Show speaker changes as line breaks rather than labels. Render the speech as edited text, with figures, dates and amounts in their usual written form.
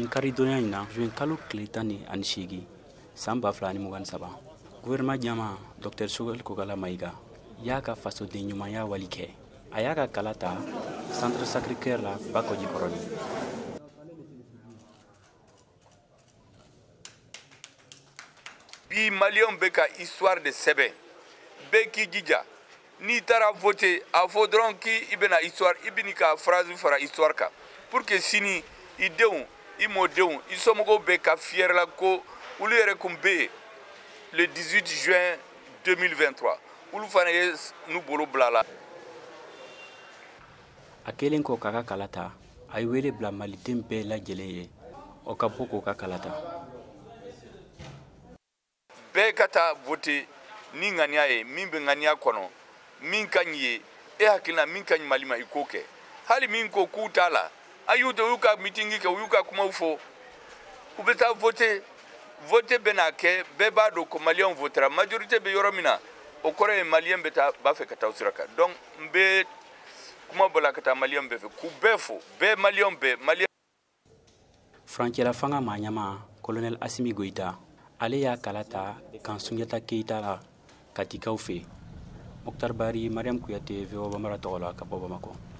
nin karidonya in na juin kalo tile 18 san 2027 gouvernement ɲɛma Dr Sogel Kokala Mayiga y'a ka fasoden ɲumanya wali kɛ a y'a ka kala ta centre Sacré-Cœur la Bakɔji kɔrɔni.
Bi Maliens bɛ ka histoire de sɛbɛn bɛɛ k'i jija n'i taara voter a fɔ dɔrɔn k'i bɛna histoire i bɛ n'i ka phrase fara histoire kan pour que sini i denw i mɔdenw i somɔgɔw bɛ ka fier la ko olu yɛrɛ kun bɛ yen le 18 juin 2023 olu fana ye n'u bolo bila la.
A kelen kɔ k'a ka kala ta a ye wele bila maliden bɛɛ lajɛlen ye o ka bɔ k'o ka kala ta.
Bɛɛ ka taa voter ni ŋaniya ye min bɛ ŋaniya kɔnɔ min ka ɲi ye e hakilina min ka ɲi Mali ma i k'o kɛ hali min ko k'u t'a la a y'u to u y'u ka meeting kɛ u y'u ka kumaw fɔ u bɛ taa voter bɛ n'a kɛ bɛɛ b'a dɔn ko Maliens votera majorité bɛ yɔrɔ min na o kɔrɔ ye Malien b'a fɛ ka taa o sira kan donc n bɛ kuma bɔra ka taa Malien bɛɛ fɛ k'u bɛɛ fo bɛɛ Malien bɛɛ Malien.
Furancɛla fanga maa ɲɛma colonel Assimi Goïta ale y'a kala ta kan Sunjata Keita la Katikaw fɛ Mokhtar Bari Mariam Kuyate VOA Bambara tɔgɔ la ka bɔ Bamako.